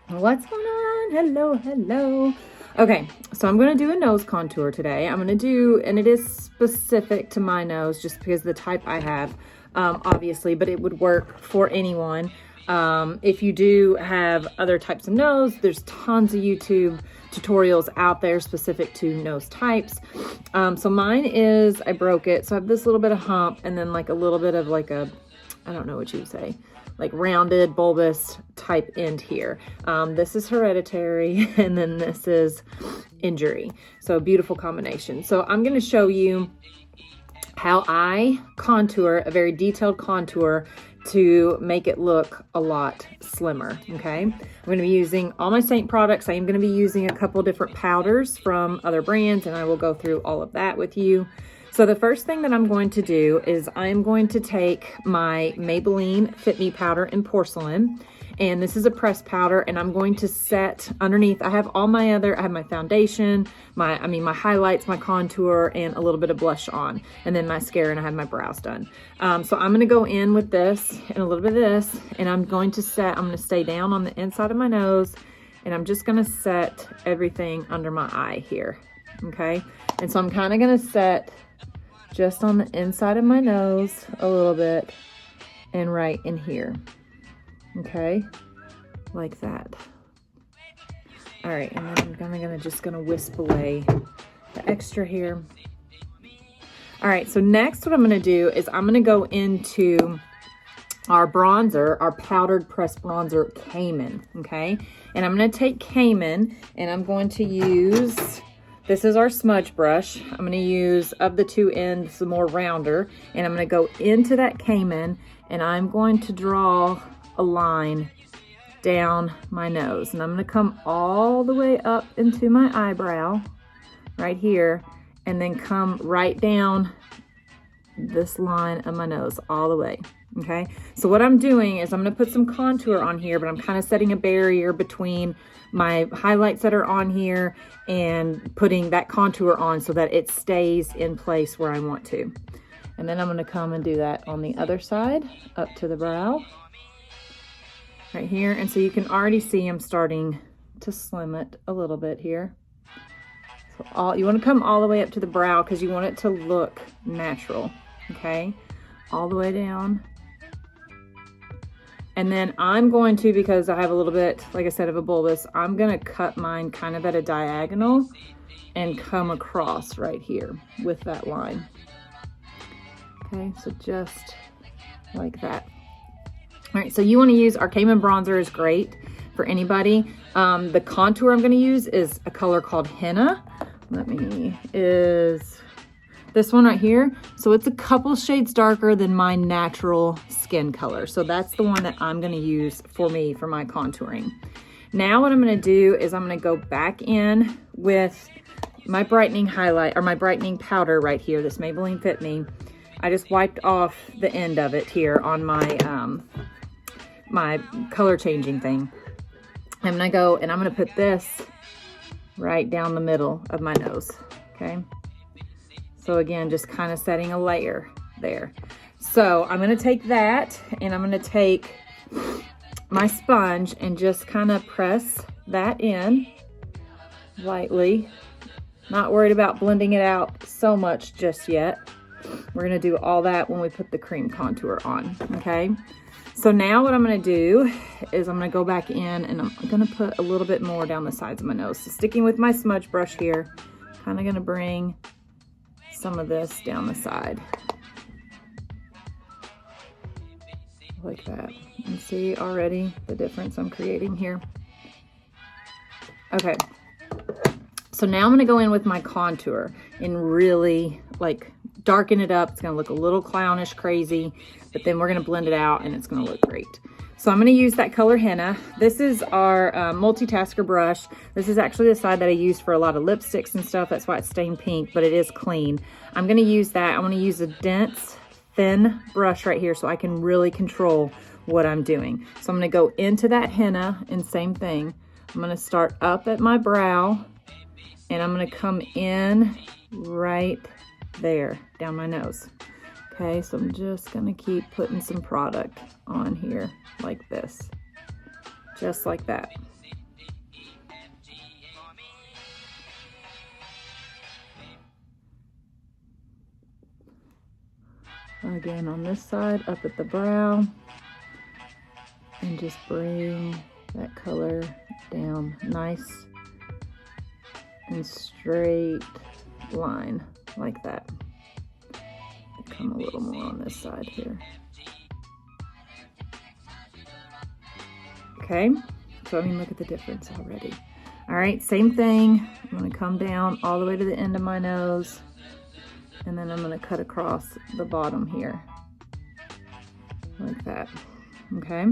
What's going on? Hello, hello. Okay, so I'm going to do a nose contour today. I'm going to do, and it is specific to my nose just because of the type I have, obviously, but it would work for anyone. If you do have other types of nose, there's tons of YouTube tutorials out there specific to nose types. So mine is, I broke it. So I have this little bit of hump and then like a little bit of like a, I don't know what you would say, like rounded bulbous type end here. This is hereditary and then this is injury. So a beautiful combination. So I'm going to show you how I contour, a very detailed contour to make it look a lot slimmer, okay? I'm going to be using all my SEINT products. I am going to be using a couple different powders from other brands, and I will go through all of that with you. So the first thing that I'm going to do is I'm going to take my Maybelline Fit Me Powder in Porcelain, and this is a pressed powder, and I'm going to set underneath. I have all my other, I have my foundation, my highlights, my contour, and a little bit of blush on, and then mascara, and I have my brows done. So I'm gonna go in with this and a little bit of this, and I'm going to stay down on the inside of my nose, and I'm just gonna set everything under my eye here, okay? And so I'm kind of gonna set just on the inside of my nose a little bit, and right in here. Okay, like that. All right, and then I'm just gonna wisp away the extra here. All right, so next what I'm gonna do is I'm gonna go into our bronzer, our powdered pressed bronzer, Caymen, okay? And I'm gonna take Caymen and I'm going to use, this is our smudge brush. I'm gonna use, of the two ends, the more rounder, and I'm gonna go into that Caymen and I'm going to draw a line down my nose, and I'm going to come all the way up into my eyebrow right here, and then come right down this line of my nose all the way. Okay, so what I'm doing is I'm going to put some contour on here, but I'm kind of setting a barrier between my highlights that are on here and putting that contour on so that it stays in place where I want to. And then I'm going to come and do that on the other side up to the brow right here. And so you can already see I'm starting to slim it a little bit here. So you want to come all the way up to the brow because you want it to look natural. Okay, all the way down. And then I'm going to, because I have a little bit, like I said, of a bulbous, I'm going to cut mine kind of at a diagonal and come across right here with that line. Okay, so just like that. All right, so you want to use our Caymen bronzer, is great for anybody. The contour I'm going to use is a color called Henna. Is this one right here. So it's a couple shades darker than my natural skin color. So that's the one that I'm going to use for my contouring. Now what I'm going to do is I'm going to go back in with my brightening highlight, or my brightening powder right here, this Maybelline Fit Me. I just wiped off the end of it here on my my color changing thing. I'm gonna go and I'm gonna put this right down the middle of my nose. Okay, so again, just kind of setting a layer there. So I'm gonna take that and I'm gonna take my sponge and just kind of press that in lightly. Not worried about blending it out so much just yet. We're gonna do all that when we put the cream contour on, okay? So now what I'm gonna do is I'm gonna go back in and I'm gonna put a little bit more down the sides of my nose. So sticking with my smudge brush here, kind of gonna bring some of this down the side. Like that. And see already the difference I'm creating here. Okay. So now I'm gonna go in with my contour and really like darken it up. It's gonna look a little clownish, crazy, but then we're gonna blend it out and it's gonna look great. So I'm gonna use that color Henna. This is our multitasker brush. This is actually the side that I use for a lot of lipsticks and stuff. That's why it's stained pink, but it is clean. I'm gonna use that. I wanna use a dense, thin brush right here so I can really control what I'm doing. So I'm gonna go into that Henna and same thing. I'm gonna start up at my brow and I'm gonna come in right there, down my nose. Okay, so I'm just gonna keep putting some product on here like this, just like that. again on this side, up at the brow, and just bring that color down. Nice and straight line like that. Come a little more on this side here. Okay, so I mean, look at the difference already. All right, same thing. I'm gonna come down all the way to the end of my nose, and then I'm gonna cut across the bottom here, like that, okay?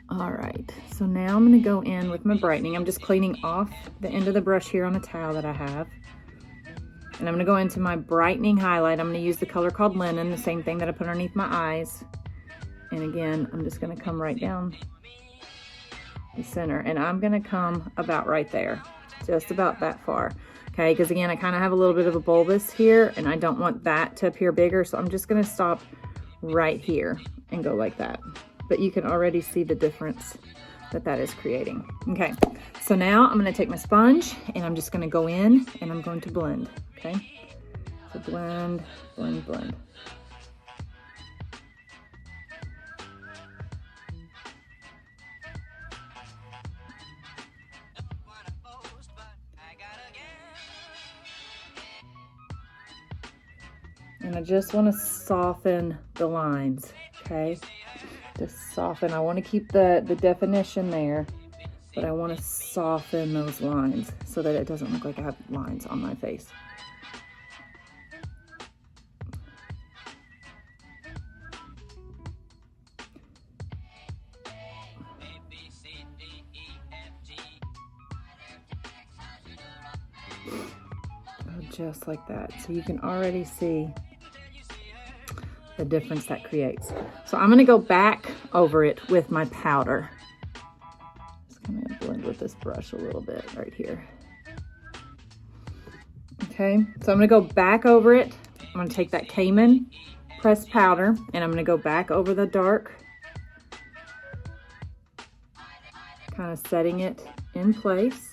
All right, so now I'm gonna go in with my brightening. I'm just cleaning off the end of the brush here on a towel that I have. And I'm gonna go into my Brightening Highlight. I'm gonna use the color called Linen, the same thing that I put underneath my eyes. And again, I'm just gonna come right down the center, and I'm gonna come about right there, just about that far. Okay, because again, I kind of have a little bit of a bulbous here, and I don't want that to appear bigger, so I'm just gonna stop right here and go like that. But you can already see the difference that that is creating. Okay, so now I'm gonna take my sponge, and I'm just gonna go in, and I'm going to blend, okay? So blend, blend, blend. And I just want to soften the lines, okay? Just soften. I want to keep the definition there, but I want to soften those lines so that it doesn't look like I have lines on my face. Just like that. So you can already see the difference that creates. So I'm going to go back over it with my powder. Just going to blend with this brush a little bit right here. Okay, so I'm going to go back over it. I'm going to take that Caymen pressed powder, and I'm going to go back over the dark, kind of setting it in place.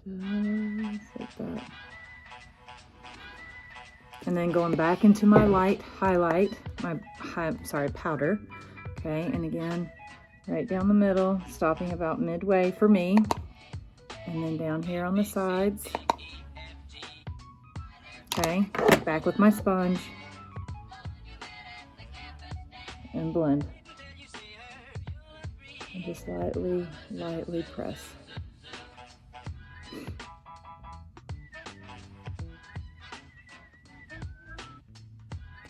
Just like that. And then going back into my light highlight, powder. Okay, and again, right down the middle, stopping about midway for me. And then down here on the sides. Okay, back with my sponge. And blend. And just lightly, lightly press.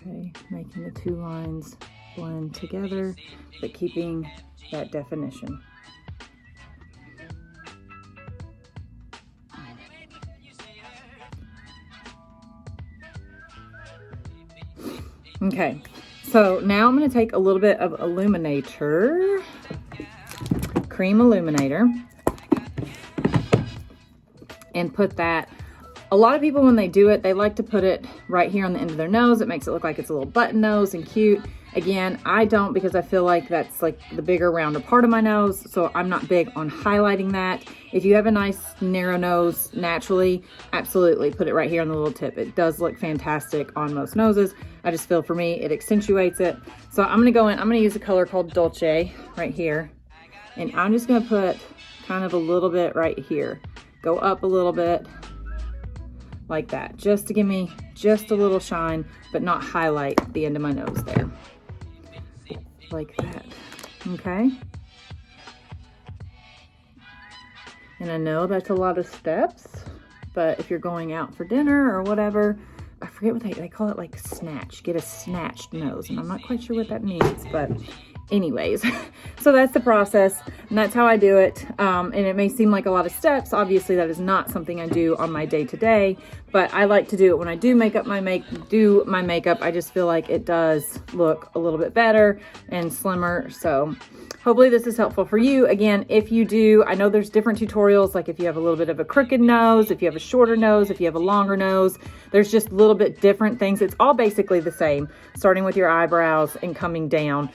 Okay, making the two lines blend together, but keeping that definition. Okay, so now I'm going to take a little bit of Illuminator, cream Illuminator, and put that. A lot of people, when they do it, they like to put it right here on the end of their nose. It makes it look like it's a little button nose and cute. Again, I don't, because I feel like that's like the bigger, rounder part of my nose, so I'm not big on highlighting that. If you have a nice narrow nose naturally, absolutely put it right here on the little tip. It does look fantastic on most noses. I just feel for me, it accentuates it. So I'm gonna go in, I'm gonna use a color called Dolce right here. And I'm just gonna put kind of a little bit right here. Go up a little bit. Like that, just to give me just a little shine, but not highlight the end of my nose there. Like that, okay? And I know that's a lot of steps, but if you're going out for dinner or whatever, I forget what they call it, like snatch, get a snatched nose, and I'm not quite sure what that means, but anyways, so that's the process, and that's how I do it. And it may seem like a lot of steps. Obviously, that is not something I do on my day-to-day, but I like to do it when I do do my makeup. I just feel like it does look a little bit better and slimmer. So hopefully this is helpful for you. Again, if you do, I know there's different tutorials, like if you have a little bit of a crooked nose, if you have a shorter nose, if you have a longer nose, there's just a little bit different things. It's all basically the same, starting with your eyebrows and coming down.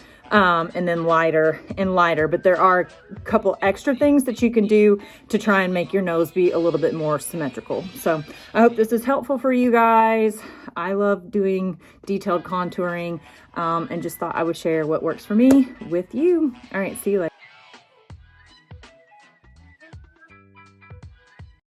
and then lighter and lighter. But there are a couple extra things that you can do to try and make your nose be a little bit more symmetrical. So I hope this is helpful for you guys. I love doing detailed contouring, and just thought I would share what works for me with you. All right, see you later.